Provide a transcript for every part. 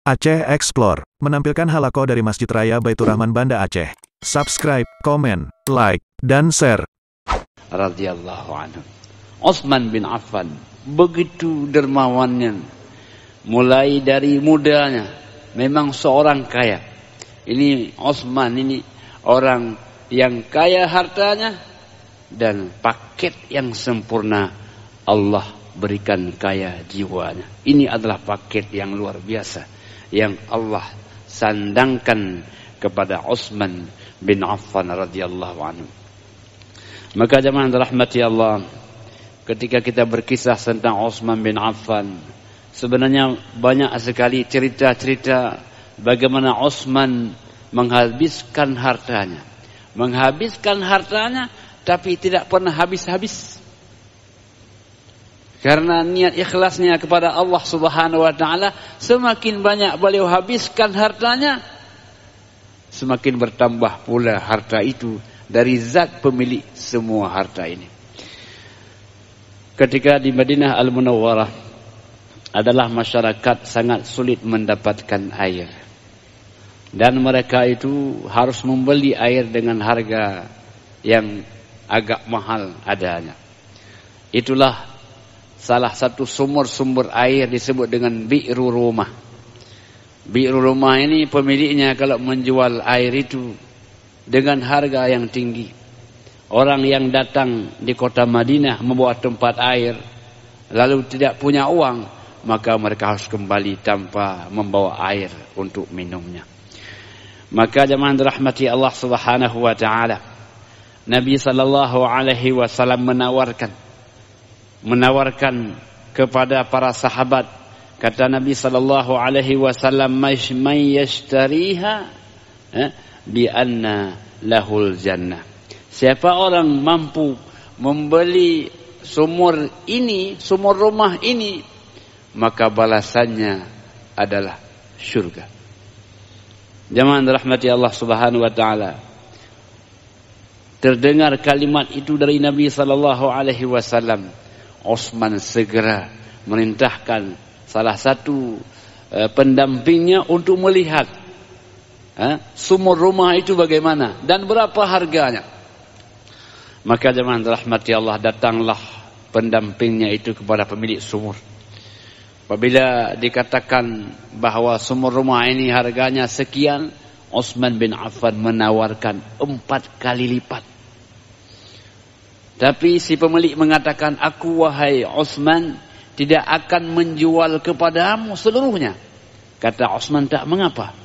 Aceh Explore menampilkan halaqah dari Masjid Raya Baitur Rahman Banda Aceh. Subscribe, komen, like, dan share. Radhiyallahu anhu. Utsman bin Affan begitu dermawannya, mulai dari mudanya memang seorang kaya. Ini Utsman ini orang yang kaya hartanya dan paket yang sempurna Allah berikan kaya jiwanya. Ini adalah paket yang luar biasa yang Allah sandangkan kepada Utsman bin Affan radhiyallahu anhu. Maka jemaah rahmati Allah, ketika kita berkisah tentang Utsman bin Affan, sebenarnya banyak sekali cerita-cerita bagaimana Utsman menghabiskan hartanya. Menghabiskan hartanya tapi tidak pernah habis-habis. Karena niat ikhlasnya kepada Allah Subhanahu wa taala, semakin banyak beliau habiskan hartanya, semakin bertambah pula harta itu dari zat pemilik semua harta ini. Ketika di Madinah Al-Munawwarah adalah masyarakat sangat sulit mendapatkan air. Dan mereka itu harus membeli air dengan harga yang agak mahal adanya. Itulah salah satu sumber-sumber air disebut dengan Bi'ru Rumah. Bi'ru Rumah ini pemiliknya kalau menjual air itu dengan harga yang tinggi. Orang yang datang di kota Madinah membawa tempat air lalu tidak punya uang, maka mereka harus kembali tanpa membawa air untuk minumnya. Maka jemaah rahmati Allah Subhanahu wa taala, Nabi sallallahu alaihi wasallam menawarkan kepada para sahabat, kata Nabi sallallahu alaihi wasallam, "May yashtariha bi anna lahul jannah." Siapa orang mampu membeli sumur ini, sumur rumah ini, maka balasannya adalah syurga. Jemaah rahmati Allah Subhanahu wa taala, terdengar kalimat itu dari Nabi sallallahu alaihi wasallam, Utsman segera merintahkan salah satu pendampingnya untuk melihat sumur rumah itu bagaimana dan berapa harganya. Maka jemaah rahmati Allah, datanglah pendampingnya itu kepada pemilik sumur. Apabila dikatakan bahwa sumur rumah ini harganya sekian, Utsman bin Affan menawarkan 4 kali lipat. Tapi si pemilik mengatakan, "Aku wahai Utsman tidak akan menjual kepadamu seluruhnya." Kata Utsman, "Tak mengapa.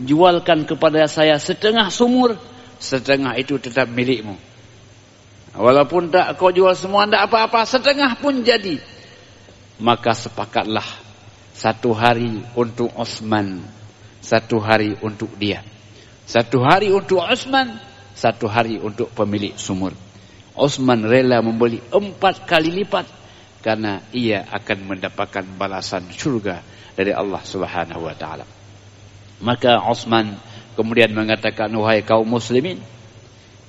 Jualkan kepada saya setengah sumur, setengah itu tetap milikmu. Walaupun tak kau jual semua, tak apa-apa, setengah pun jadi." Maka sepakatlah 1 hari untuk Utsman, 1 hari untuk dia. 1 hari untuk Utsman, 1 hari untuk pemilik sumur. Utsman rela membeli 4 kali lipat karena ia akan mendapatkan balasan surga dari Allah Subhanahu wa taala. Maka Utsman kemudian mengatakan, "Wahai kaum muslimin,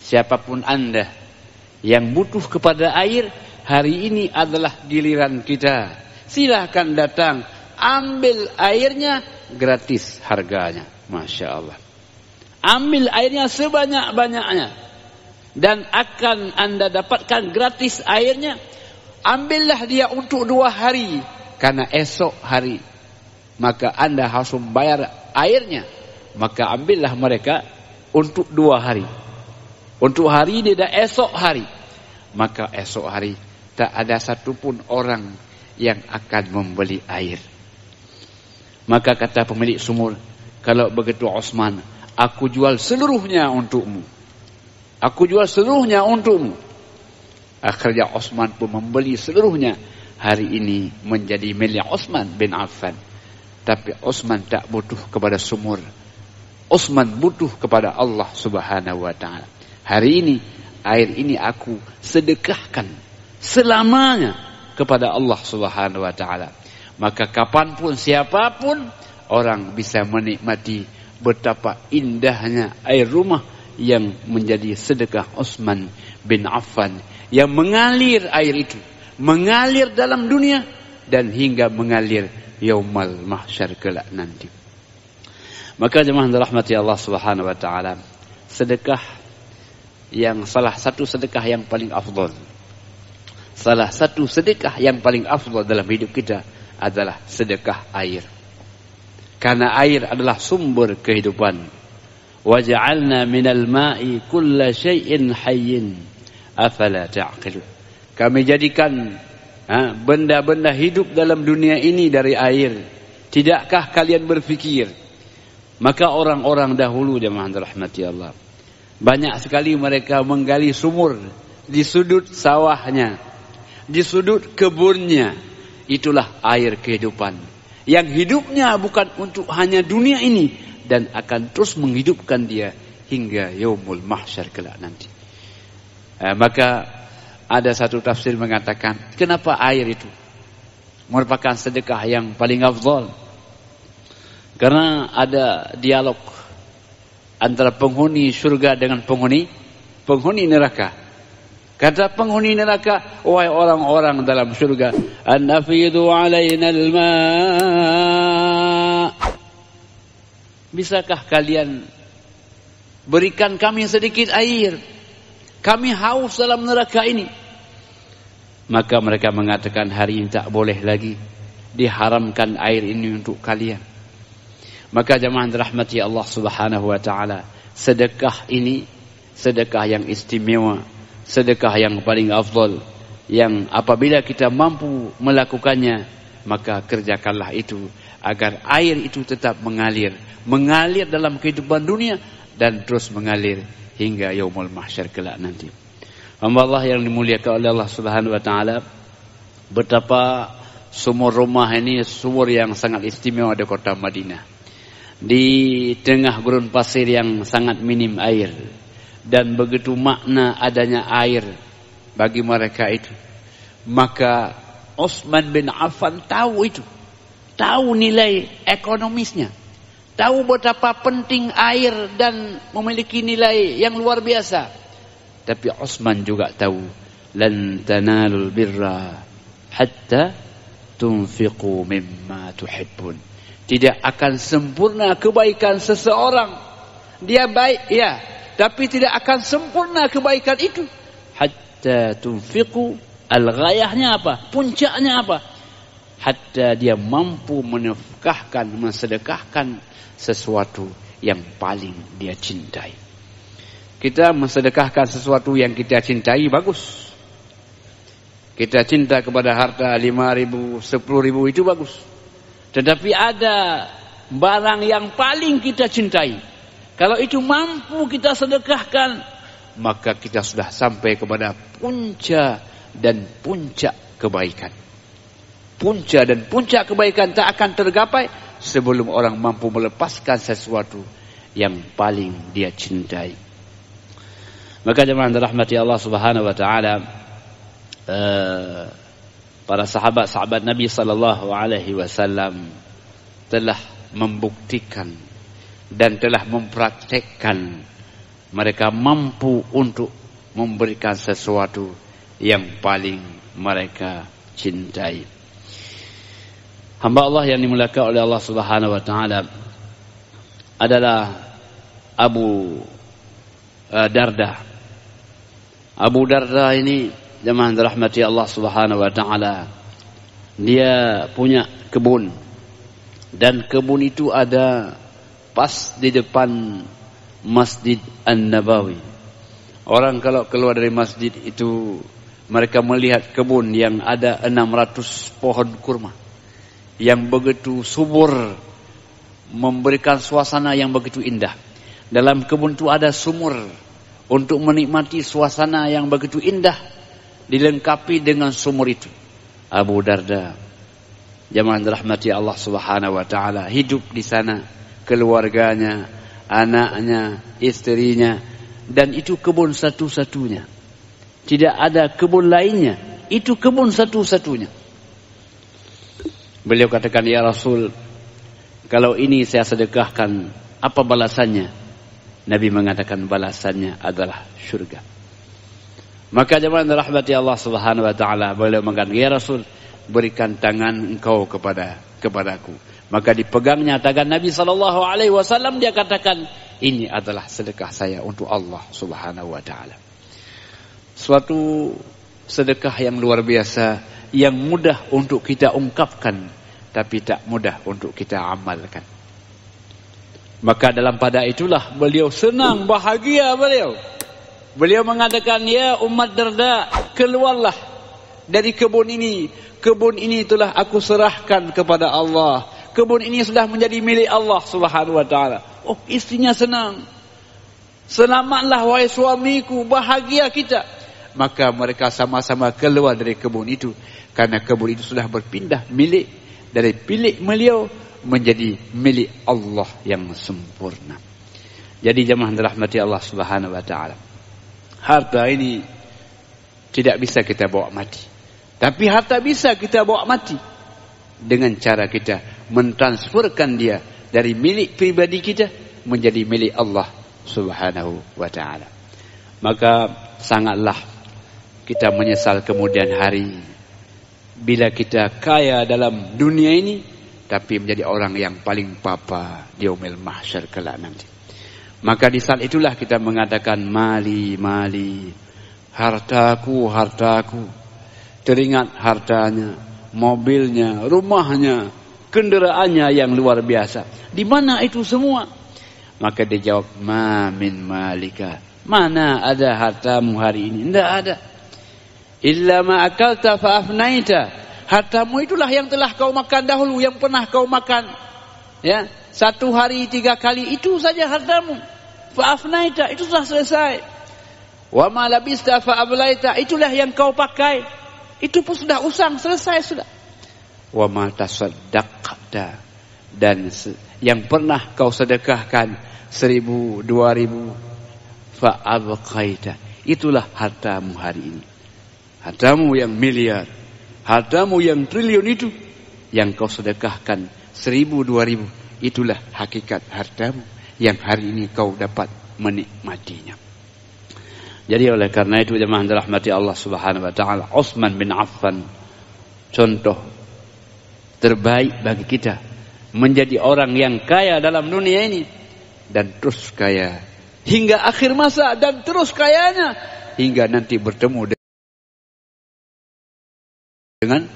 siapapun Anda yang butuh kepada air, hari ini adalah giliran kita. Silahkan datang, ambil airnya gratis harganya." Masya Allah. Ambil airnya sebanyak-banyaknya dan akan Anda dapatkan gratis airnya. Ambillah dia untuk 2 hari, karena esok hari maka Anda harus membayar airnya. Maka ambillah mereka untuk 2 hari. Untuk hari ini dan esok hari. Maka esok hari tak ada satupun orang yang akan membeli air. Maka kata pemilik sumur, "Kalau begitu Utsman, aku jual seluruhnya untukmu. Aku jual seluruhnya untukmu." Akhirnya Utsman pun membeli seluruhnya. Hari ini menjadi milik Utsman bin Affan. Tapi Utsman tak butuh kepada sumur. Utsman butuh kepada Allah Subhanahu wa taala. Hari ini, air ini aku sedekahkan selamanya kepada Allah Subhanahu wa taala. Maka kapanpun siapapun orang bisa menikmati betapa indahnya air rumah yang menjadi sedekah Utsman bin Affan, yang mengalir air itu, mengalir dalam dunia dan hingga mengalir yaumal mahsyar kelak nanti. Maka jemaah dirahmati Allah Subhanahu wa taala, sedekah yang salah satu sedekah yang paling afdal. Salah satu sedekah yang paling afdal dalam hidup kita adalah sedekah air. Karena air adalah sumber kehidupan. Waja'alna minal ma'i kulla syai'in hayyin afala ta'qilun. Kami jadikan benda-benda hidup dalam dunia ini dari air. Tidakkah kalian berfikir? Maka orang-orang dahulu jemaah dirahmati Allah, banyak sekali mereka menggali sumur di sudut sawahnya, di sudut kebunnya. Itulah air kehidupan yang hidupnya bukan untuk hanya dunia ini dan akan terus menghidupkan dia hingga yaumul mahsyar kelak nanti. Maka ada satu tafsir mengatakan, kenapa air itu merupakan sedekah yang paling afdal? Karena ada dialog antara penghuni surga dengan penghuni neraka. Kata penghuni neraka, wahai orang-orang dalam surga, an-nafidu alaina al-ma'. Bisakah kalian berikan kami sedikit air? Kami haus dalam neraka ini. Maka mereka mengatakan, hari ini tak boleh lagi, diharamkan air ini untuk kalian. Maka jemaah dirahmati Allah Subhanahu wa taala, sedekah ini sedekah yang istimewa, sedekah yang paling afdal, yang apabila kita mampu melakukannya, maka kerjakanlah itu agar air itu tetap mengalir dalam kehidupan dunia dan terus mengalir hingga yaumul mahsyar kelak nanti. Hamba Allah yang dimuliakan oleh Allah Subhanahu wa taala, betapa sumur rumah ini sumur yang sangat istimewa di kota Madinah. Di tengah gurun pasir yang sangat minim air, dan begitu makna adanya air bagi mereka itu. Maka Utsman bin Affan tahu itu, tahu nilai ekonomisnya, tahu betapa penting air dan memiliki nilai yang luar biasa. Tapi Utsman juga tahu, lan tanalul birra hatta tunfiqu mimma tuhibbun. Tidak akan sempurna kebaikan seseorang. Dia baik, ya, tapi tidak akan sempurna kebaikan itu hatta tunfiqu. Al-ghayahnya apa? Puncaknya apa? Hatta dia mampu menafkahkan, mensedekahkan sesuatu yang paling dia cintai. Kita mensedekahkan sesuatu yang kita cintai, bagus. Kita cinta kepada harta 5.000, 10.000, itu bagus. Tetapi ada barang yang paling kita cintai. Kalau itu mampu kita sedekahkan, maka kita sudah sampai kepada puncak dan puncak kebaikan. Puncak dan puncak kebaikan tak akan tergapai sebelum orang mampu melepaskan sesuatu yang paling dia cintai. Maka jemaah dirahmati Allah Subhanahu wa taala, para sahabat-sahabat Nabi sallallahu alaihi wasallam telah membuktikan dan telah mempraktekkan mereka mampu untuk memberikan sesuatu yang paling mereka cintai. Hamba Allah yang dimuliakan oleh Allah Subhanahu wa taala adalah Abu Darda. Abu Darda ini jemaah dirahmati Allah Subhanahu wa taala, dia punya kebun, dan kebun itu ada pas di depan Masjid An-Nabawi. Orang kalau keluar dari masjid itu, mereka melihat kebun yang ada 600 pohon kurma yang begitu subur, memberikan suasana yang begitu indah. Dalam kebun itu ada sumur untuk menikmati suasana yang begitu indah, dilengkapi dengan sumur itu. Abu Darda, jemaah dirahmati Allah Subhanahu wa taala, hidup di sana, keluarganya, anaknya, istrinya, dan itu kebun satu-satunya. Tidak ada kebun lainnya, itu kebun satu-satunya. Beliau katakan, ya Rasul, kalau ini saya sedekahkan, apa balasannya? Nabi mengatakan balasannya adalah syurga. Maka jemaah dirahmati Allah Subhanahu wa taala, beliau mengatakan, ya Rasul, berikan tangan engkau kepadaku. Maka dipegangnya tangan Nabi SAW, dia katakan, ini adalah sedekah saya untuk Allah Subhanahu wa ta'ala. Suatu sedekah yang luar biasa, yang mudah untuk kita ungkapkan, tapi tak mudah untuk kita amalkan. Maka dalam pada itulah beliau senang, bahagia beliau. Beliau mengatakan, ya umat Darda, keluarlah dari kebun ini. Kebun ini telah aku serahkan kepada Allah. Kebun ini sudah menjadi milik Allah Subhanahu wa ta'ala. Oh, istrinya senang. Selamatlah wahai suamiku, bahagia kita. Maka mereka sama-sama keluar dari kebun itu. Karena kebun itu sudah berpindah milik. Dari milik beliau menjadi milik Allah yang sempurna. Jadi jemaah dirahmati Allah Subhanahu wa ta'ala, harta ini tidak bisa kita bawa mati. Tapi harta bisa kita bawa mati dengan cara kita mentransferkan dia dari milik pribadi kita menjadi milik Allah Subhanahu wa ta'ala. Maka sangatlah kita menyesal kemudian hari bila kita kaya dalam dunia ini tapi menjadi orang yang paling papa di yaumil mahsyar kelak nanti. Maka di saat itulah kita mengatakan, mali, mali, hartaku, hartaku. Teringat hartanya, mobilnya, rumahnya, kendaraannya yang luar biasa. Di mana itu semua? Maka dia jawab, ma min malika. Mana ada hartamu hari ini? Tidak ada. Illa ma akalta fa afnaita. Hartamu itulah yang telah kau makan dahulu, yang pernah kau makan. Ya, 1 hari 3 kali, itu saja hartamu. Fa afnaita, itu sudah selesai. Wa ma labista fa ablaita, itulah yang kau pakai. Itu pun sudah usang, selesai sudah. Wa ma tasaddaqta, dan yang pernah kau sedekahkan 1.000, 2.000, fa abqaita, itulah hartamu hari ini. Hartamu yang miliar, hartamu yang triliun itu, yang kau sedekahkan 1.000, 2.000, itulah hakikat hartamu yang hari ini kau dapat menikmatinya. Jadi oleh karena itu jemaah dirahmati Allah Subhanahu wa ta'ala, Utsman bin Affan contoh terbaik bagi kita menjadi orang yang kaya dalam dunia ini dan terus kaya hingga akhir masa, dan terus kayanya hingga nanti bertemu dengan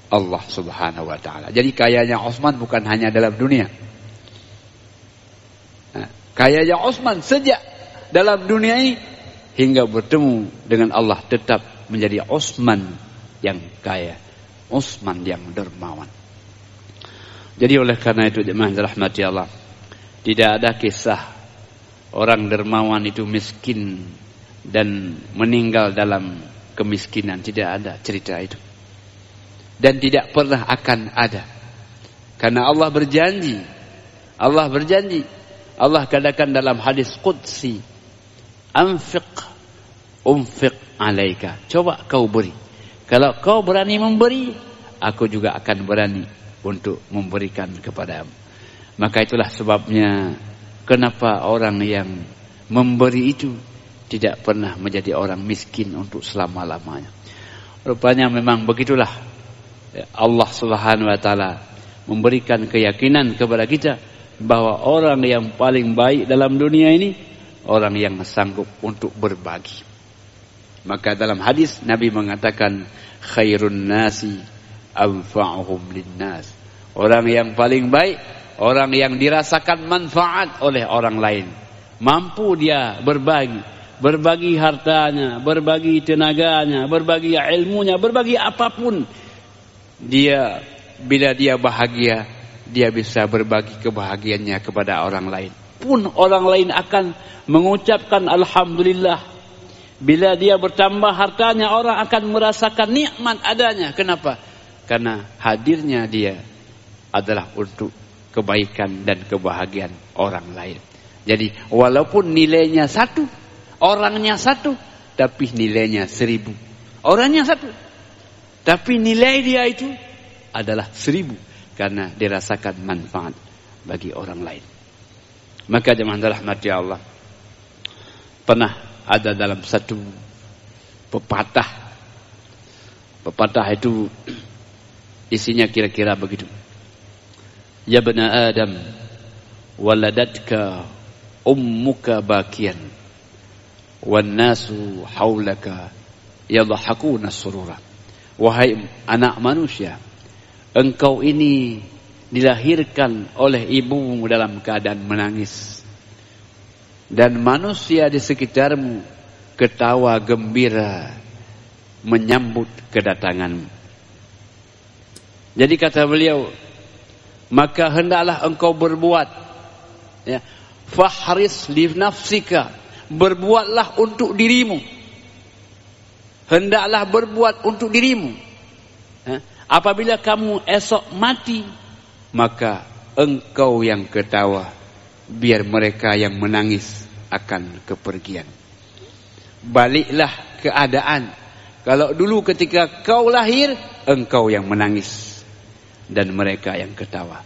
Allah Subhanahu wa ta'ala. Jadi kayanya Utsman bukan hanya dalam dunia. Kayanya Utsman sejak dalam dunia ini hingga bertemu dengan Allah tetap menjadi Utsman yang kaya, Utsman yang dermawan. Jadi oleh karena itu jemaah dirahmati Allah, tidak ada kisah orang dermawan itu miskin dan meninggal dalam kemiskinan. Tidak ada cerita itu. Dan tidak pernah akan ada. Karena Allah berjanji. Allah katakan dalam hadis qudsi, Unfiq alaika. Coba kau beri. Kalau kau berani memberi, aku juga akan berani untuk memberikan kepadamu. Maka itulah sebabnya kenapa orang yang memberi itu tidak pernah menjadi orang miskin untuk selama-lamanya. Rupanya memang begitulah Allah Subhanahu wa ta'ala memberikan keyakinan kepada kita bahwa orang yang paling baik dalam dunia ini orang yang sanggup untuk berbagi. Maka dalam hadis Nabi mengatakan, khairun nasi anfa'uhum linnas. Orang yang paling baik, orang yang dirasakan manfaat oleh orang lain. Mampu dia berbagi hartanya, berbagi tenaganya, berbagi ilmunya, berbagi apapun. Dia bila dia bahagia, dia bisa berbagi kebahagiaannya kepada orang lain. Pun orang lain akan mengucapkan alhamdulillah. Bila dia bertambah hartanya, orang akan merasakan nikmat adanya. Kenapa? Karena hadirnya dia adalah untuk kebaikan dan kebahagiaan orang lain. Jadi walaupun nilainya 1, orangnya 1, tapi nilainya 1.000. Orangnya 1, tapi nilai dia itu adalah 1.000 karena dirasakan manfaat bagi orang lain. Maka jemaah rahmati Allah, pernah ada dalam satu pepatah itu isinya kira-kira begitu. Ya bna Adam, waladatka ummuka bakiyan, wan nasu haulaka yadhakuna surura. Wahai anak manusia, engkau ini dilahirkan oleh ibumu dalam keadaan menangis, dan manusia di sekitarmu ketawa gembira menyambut kedatanganmu. Jadi kata beliau, maka hendaklah engkau berbuat, ya, fahris li nafsika, berbuatlah untuk dirimu. Hendaklah berbuat untuk dirimu. Apabila kamu esok mati, maka engkau yang ketawa, biar mereka yang menangis akan kepergian. Baliklah keadaan. Kalau dulu ketika kau lahir, engkau yang menangis dan mereka yang ketawa.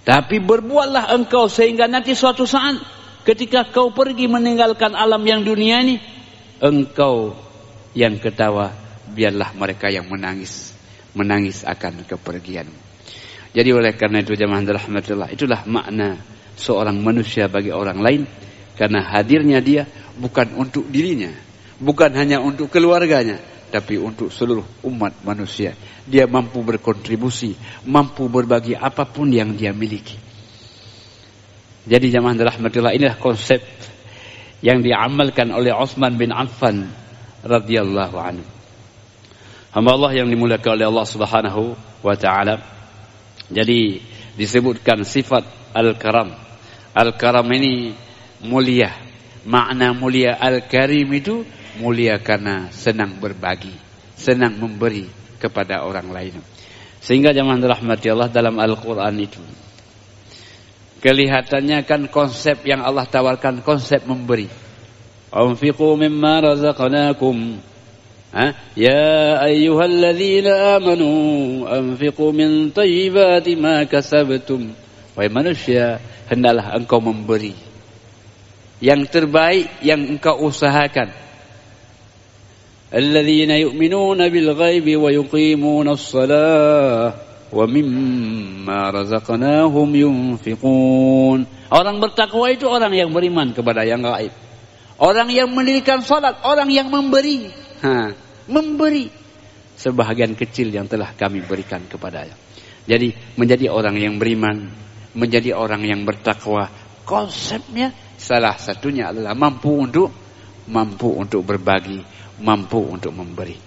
Tapi berbuatlah engkau sehingga nanti suatu saat ketika kau pergi meninggalkan alam yang dunia ini, engkau yang ketawa, biarlah mereka yang menangis akan kepergian. Jadi oleh karena itu jemaah rahmatillah, itulah makna seorang manusia bagi orang lain, karena hadirnya dia bukan untuk dirinya, bukan hanya untuk keluarganya, tapi untuk seluruh umat manusia. Dia mampu berkontribusi, mampu berbagi apapun yang dia miliki. Jadi jemaah rahmatillah, inilah konsep yang diamalkan oleh Utsman bin Affan radhiyallahu anhu. Hamba Allah yang dimuliakan oleh Allah Subhanahu wa taala. Jadi disebutkan sifat al-karam. Al-karam ini mulia. Makna mulia al-karim itu mulia karena senang berbagi, senang memberi kepada orang lain. Sehingga jemaah rahmati Allah, dalam Al-Qur'an itu kelihatannya kan konsep yang Allah tawarkan, konsep memberi. Anfiqu mimma razaqnakum, ya ayyuhalladzina amanu anfiqu min thayyibati ma kasabtum. Wahai manusia, hendaklah engkau memberi yang terbaik yang engkau usahakan. Alladzina yu'minuna bil ghaibi wa yuqimuna as-salah wa mimma razaqnahum yunfiqun. Orang bertakwa itu orang yang beriman kepada yang gaib, orang yang mendirikan salat, orang yang memberi. Memberi sebahagian kecil yang telah kami berikan kepadanya. Jadi menjadi orang yang beriman, menjadi orang yang bertakwa, konsepnya salah satunya adalah mampu untuk berbagi, mampu untuk memberi.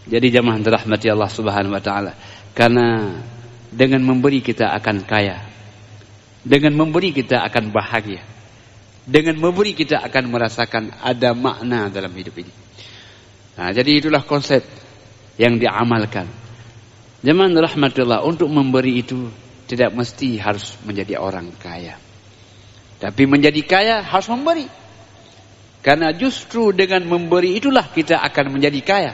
Jadi jemaah dirahmati Allah Subhanahu wa taala, karena dengan memberi kita akan kaya, dengan memberi kita akan bahagia, dengan memberi kita akan merasakan ada makna dalam hidup ini. Nah, jadi itulah konsep yang diamalkan. Jemaah rahmatullah, untuk memberi itu tidak mesti harus menjadi orang kaya. Tapi menjadi kaya harus memberi. Karena justru dengan memberi itulah kita akan menjadi kaya.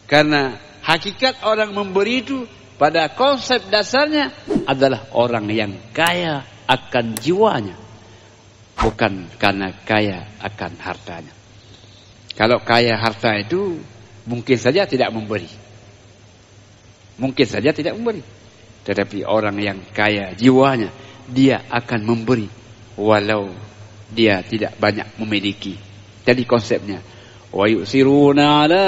Karena hakikat orang memberi itu pada konsep dasarnya adalah orang yang kaya akan jiwanya, bukan karena kaya akan hartanya. Kalau kaya harta itu mungkin saja tidak memberi. Mungkin saja tidak memberi. Tetapi orang yang kaya jiwanya, dia akan memberi walau dia tidak banyak memiliki. Jadi konsepnya, wa yusiruna ala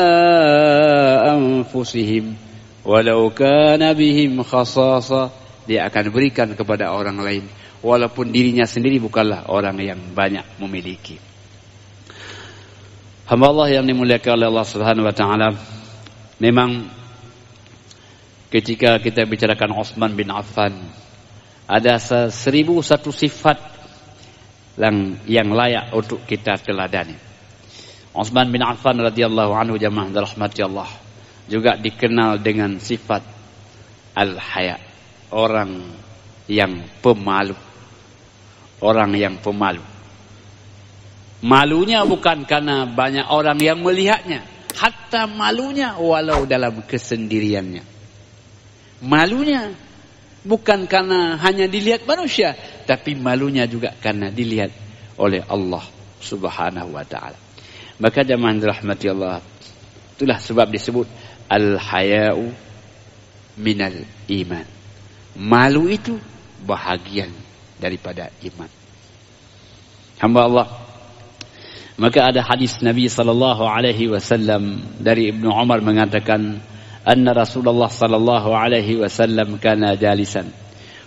anfusihim walau kana bihim khasasa. Dia akan berikan kepada orang lain walaupun dirinya sendiri bukanlah orang yang banyak memiliki. Hamba Allah yang dimuliakan oleh Allah Subhanahu wa taala, memang ketika kita bicarakan Utsman bin Affan, ada 1001 sifat yang layak untuk kita teladani. Utsman bin Affan radhiyallahu anhu jamaah rahmati Allah juga dikenal dengan sifat al-haya, orang yang pemalu. Orang yang pemalu. Malunya bukan karena banyak orang yang melihatnya, hatta malunya walau dalam kesendiriannya. Malunya bukan karena hanya dilihat manusia, tapi malunya juga karena dilihat oleh Allah Subhanahu wa taala. Maka jemaah rahmati Allah, itulah sebab disebut al-haya'u minal iman. Malu itu bahagian daripada iman. Hamba Allah. Maka ada hadis Nabi sallallahu alaihi wasallam dari Ibnu Umar mengatakan, anna Rasulullah sallallahu alaihi wasallam kana jalisan.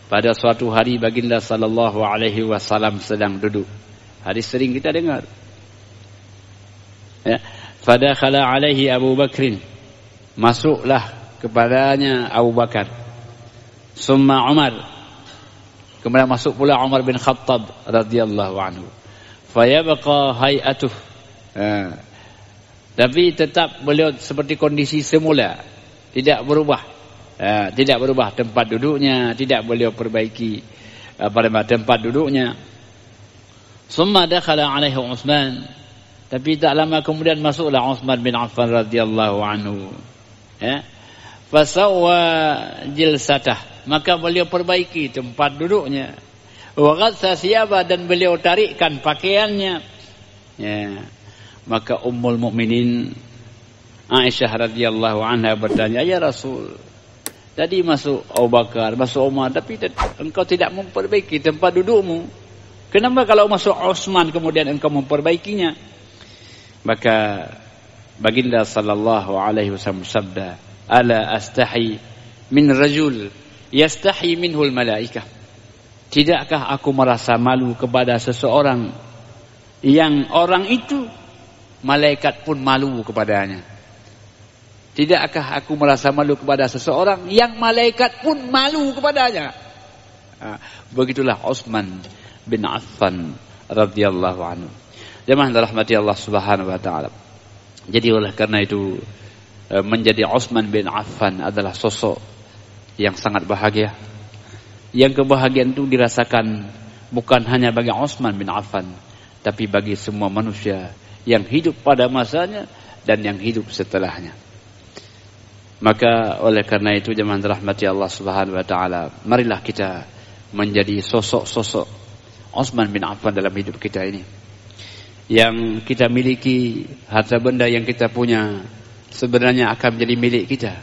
Pada suatu hari baginda sallallahu alaihi wasallam sedang duduk. Hadis sering kita dengar. Ya, fadakhala alaihi Abu Bakrin. Masuklah kepadanya Abu Bakar. Summa Umar. Kemudian masuk pula Umar bin Khattab radhiyallahu anhu. Fayabqa hay'atuh. Tapi tetap beliau seperti kondisi semula, tidak berubah. Tidak berubah tempat duduknya, tidak beliau perbaiki tempat duduknya. Summa dakhala alaihi Utsman. Tapi tak lama kemudian masuklah Utsman bin Affan radhiyallahu anhu. Ya. Fasawwa jilsatah. Maka beliau perbaiki tempat duduknya. Wa ghassa siyaba, dan beliau tarikkan pakaiannya. Ya. Maka Ummul Mukminin Aisyah radhiyallahu anha bertanya, "Ya Rasul, tadi masuk Abu Bakar, masuk Umar, tapi engkau tidak memperbaiki tempat dudukmu. Kenapa kalau masuk Utsman kemudian engkau memperbaikinya?" Maka baginda sallallahu alaihi wasallam sabda, "Ala astahi min rajul yastahi minhul malaikah." Tidakkah aku merasa malu kepada seseorang yang orang itu malaikat pun malu kepadanya? Tidakkah aku merasa malu kepada seseorang yang malaikat pun malu kepadanya? Begitulah Utsman bin Affan radhiyallahu anhu. Jemaah dirahmati Allah Subhanahu wa taala. Jadi oleh karena itu menjadi Utsman bin Affan adalah sosok yang sangat bahagia. Yang kebahagiaan itu dirasakan bukan hanya bagi Utsman bin Affan, tapi bagi semua manusia yang hidup pada masanya dan yang hidup setelahnya. Maka oleh karena itu jemaah dirahmati Allah Subhanahu wa taala, marilah kita menjadi sosok-sosok Utsman bin Affan dalam hidup kita ini. Yang kita miliki, harta benda yang kita punya sebenarnya akan menjadi milik kita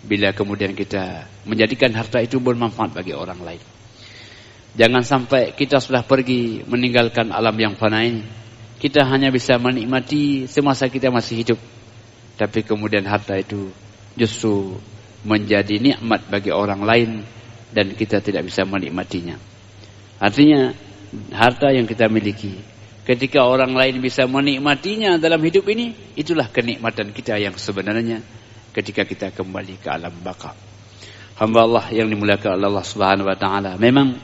bila kemudian kita menjadikan harta itu bermanfaat bagi orang lain. Jangan sampai kita sudah pergi meninggalkan alam yang fana ini, kita hanya bisa menikmati semasa kita masih hidup, tapi kemudian harta itu justru menjadi nikmat bagi orang lain dan kita tidak bisa menikmatinya. Artinya harta yang kita miliki, ketika orang lain bisa menikmatinya dalam hidup ini, itulah kenikmatan kita yang sebenarnya ketika kita kembali ke alam baka. Hamba Allah yang dimuliakan Allah Subhanahu wa taala, memang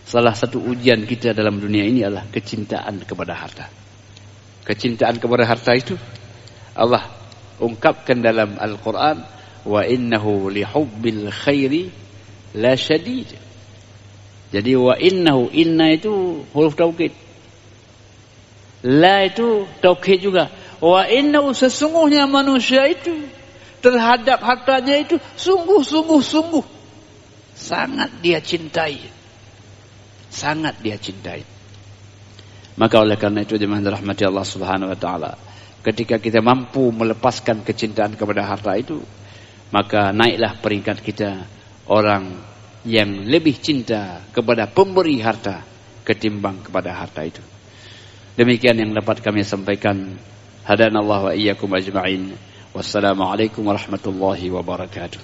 salah satu ujian kita dalam dunia ini adalah kecintaan kepada harta. Kecintaan kepada harta itu Allah ungkapkan dalam Al-Quran, wa innahu lihubbil khairi la syadid. Jadi wa innahu, inna itu huruf taukid, la itu taukid juga. Wa innahu, sesungguhnya manusia itu terhadap hartanya itu sungguh sangat dia cintai. Sangat dia cintai. Maka oleh karena itu jemaah dirahmati Allah Subhanahu wa taala, ketika kita mampu melepaskan kecintaan kepada harta itu, maka naiklah peringkat kita orang yang lebih cinta kepada pemberi harta ketimbang kepada harta itu. Demikian yang dapat kami sampaikan. Hadanallahu wa iyyakum ajma'in. Wassalamualaikum warahmatullahi wabarakatuh.